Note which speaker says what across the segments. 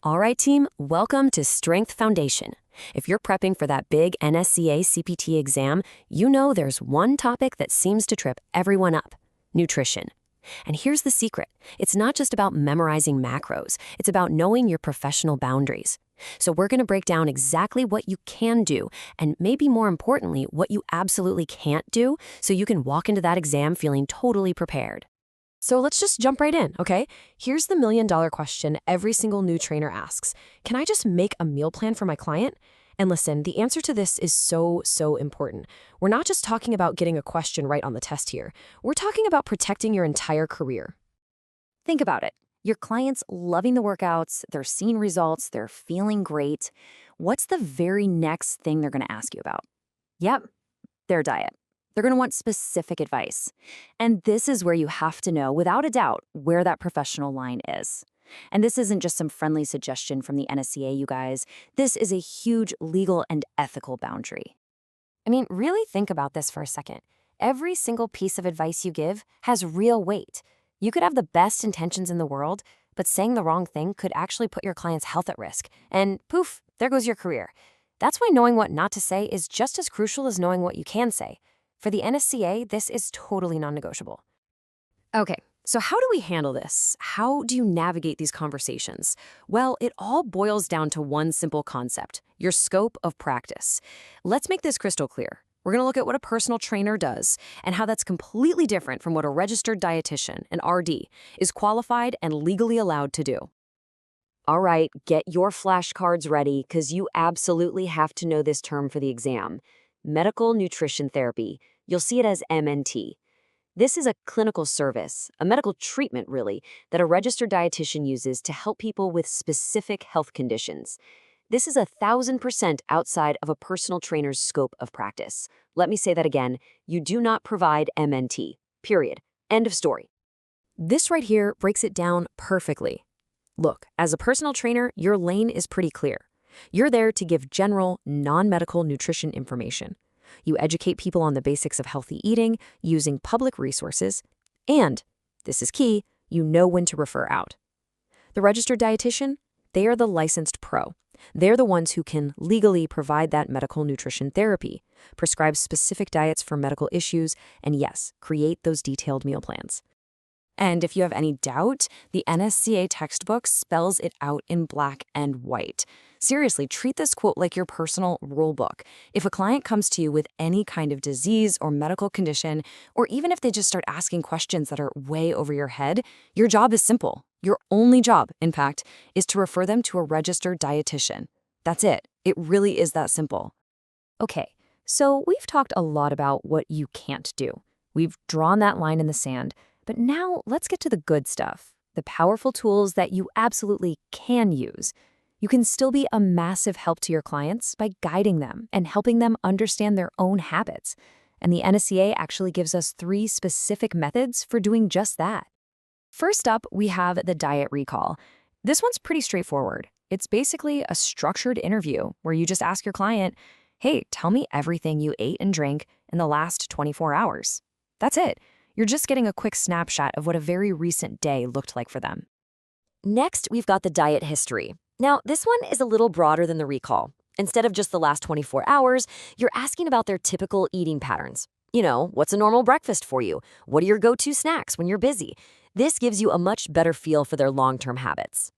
Speaker 1: All right, team, welcome to Strength Foundation. If you're prepping for that big NSCA CPT exam, you know there's one topic that seems to trip everyone up: nutrition. And here's the secret. It's not just about memorizing macros. It's about knowing your professional boundaries. So we're going to break down exactly what you can do, and maybe more importantly, what you absolutely can't do, so you can walk into that exam feeling totally prepared. So let's just jump right in, okay? Here's the million-dollar question every single new trainer asks. Can I just make a meal plan for my client? And listen, the answer to this is so important. We're not just talking about getting a question right on the test here. We're talking about protecting your entire career.
Speaker 2: Think about it. Your client's loving the workouts, they're seeing results, they're feeling great. What's the very next thing they're going to ask you about? Yep, their diet. They're going to want specific advice. And this is where you have to know, without a doubt, where that professional line is. And this isn't just some friendly suggestion from the NSCA, you guys. This is a huge legal and ethical boundary.
Speaker 1: I mean, really think about this for a second. Every single piece of advice you give has real weight. You could have the best intentions in the world, but saying the wrong thing could actually put your client's health at risk. And poof, there goes your career. That's why knowing what not to say is just as crucial as knowing what you can say. For the NSCA, this is totally non-negotiable. Okay, so how do we handle this? How do you navigate these conversations? Well, it all boils down to one simple concept: your scope of practice. Let's make this crystal clear. We're going to look at what a personal trainer does and how that's completely different from what a registered dietitian, an RD, is qualified and legally allowed to do.
Speaker 2: All right, get your flashcards ready, because you absolutely have to know this term for the exam: medical nutrition therapy. You'll see it as MNT. This is a clinical service, a medical treatment really, that a registered dietitian uses to help people with specific health conditions. This is 1,000% outside of a personal trainer's scope of practice. Let me say that again. You do not provide MNT. Period. End of story.
Speaker 1: This right here breaks it down perfectly. Look, as a personal trainer, your lane is pretty clear. You're there to give general, non-medical nutrition information. You educate people on the basics of healthy eating using public resources, and, this is key, you know when to refer out. The registered dietitian, they are the licensed pro. They're the ones who can legally provide that medical nutrition therapy, prescribe specific diets for medical issues, and yes, create those detailed meal plans. And if you have any doubt, the NSCA textbook spells it out in black and white. Seriously, treat this quote like your personal rule book. If a client comes to you with any kind of disease or medical condition, or even if they just start asking questions that are way over your head, your job is simple. Your only job, in fact, is to refer them to a registered dietitian. That's it. It really is that simple. Okay, so we've talked a lot about what you can't do. We've drawn that line in the sand. But now let's get to the good stuff, the powerful tools that you absolutely can use. You can still be a massive help to your clients by guiding them and helping them understand their own habits. And the NSCA actually gives us 3 specific methods for doing just that. First up, we have the diet recall. This one's pretty straightforward. It's basically a structured interview where you just ask your client, hey, tell me everything you ate and drank in the last 24 hours. That's it. You're just getting a quick snapshot of what a very recent day looked like for them.
Speaker 2: Next, we've got the diet history. Now, this one is a little broader than the recall. Instead of just the last 24 hours, you're asking about their typical eating patterns. You know, what's a normal breakfast for you? What are your go-to snacks when you're busy? This gives you a much better feel for their long-term habits.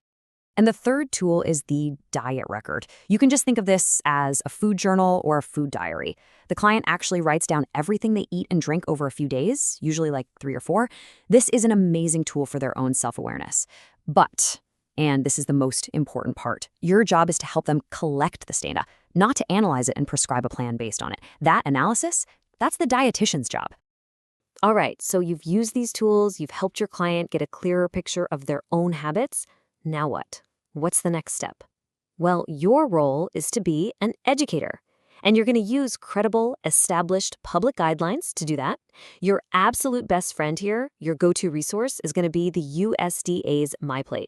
Speaker 1: And the third tool is the diet record. You can just think of this as a food journal or a food diary. The client actually writes down everything they eat and drink over a few days, usually like 3 or 4. This is an amazing tool for their own self-awareness. But, and this is the most important part, your job is to help them collect this data, not to analyze it and prescribe a plan based on it. That analysis, that's the dietitian's job.
Speaker 2: All right, so you've used these tools, you've helped your client get a clearer picture of their own habits. Now what? What's the next step? Well, your role is to be an educator, and you're going to use credible, established public guidelines to do that. Your absolute best friend here, your go-to resource, is going to be the USDA's MyPlate.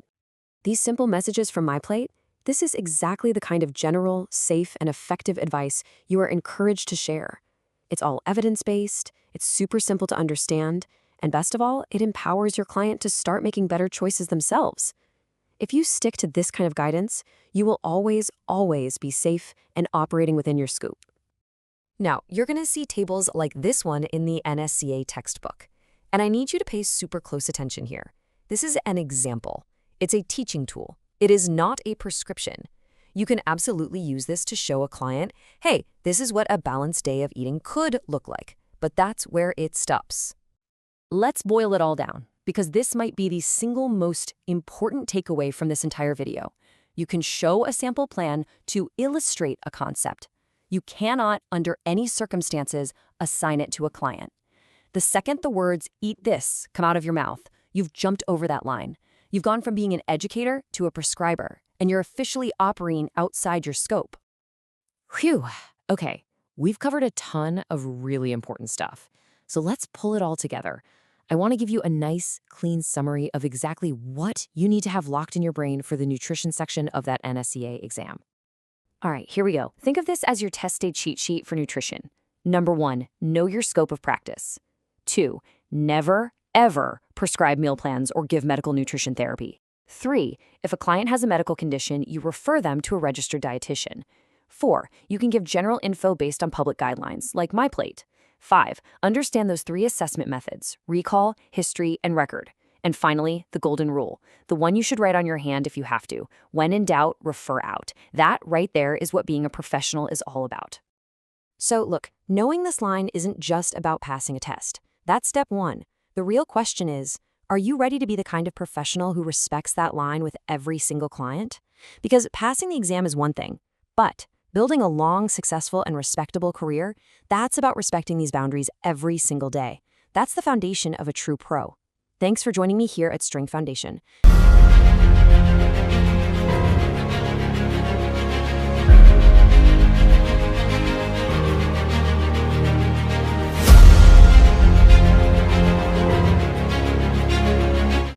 Speaker 1: These simple messages from MyPlate, this is exactly the kind of general, safe, and effective advice you are encouraged to share. It's all evidence-based, it's super simple to understand, and best of all, it empowers your client to start making better choices themselves. If you stick to this kind of guidance, you will always, always be safe and operating within your scope. Now, you're going to see tables like this one in the NSCA textbook. And I need you to pay super close attention here. This is an example. It's a teaching tool. It is not a prescription. You can absolutely use this to show a client, hey, this is what a balanced day of eating could look like. But that's where it stops. Let's boil it all down, because this might be the single most important takeaway from this entire video. You can show a sample plan to illustrate a concept. You cannot, under any circumstances, assign it to a client. The second the words "eat this" come out of your mouth, you've jumped over that line. You've gone from being an educator to a prescriber, and you're officially operating outside your scope. Phew. Okay, we've covered a ton of really important stuff. So let's pull it all together. I want to give you a nice, clean summary of exactly what you need to have locked in your brain for the nutrition section of that NSCA exam. All right, here we go. Think of this as your test day cheat sheet for nutrition. Number 1, know your scope of practice. 2, never, ever prescribe meal plans or give medical nutrition therapy. 3, if a client has a medical condition, you refer them to a registered dietitian. 4, you can give general info based on public guidelines, like MyPlate. 5, understand those 3 assessment methods: recall, history, and record. And finally, the golden rule, the one you should write on your hand if you have to. When in doubt, refer out. That right there is what being a professional is all about. So look, knowing this line isn't just about passing a test. That's step 1. The real question is, are you ready to be the kind of professional who respects that line with every single client? Because passing the exam is one thing, but building a long, successful, and respectable career, that's about respecting these boundaries every single day. That's the foundation of a true pro. Thanks for joining me here at Strength Foundation.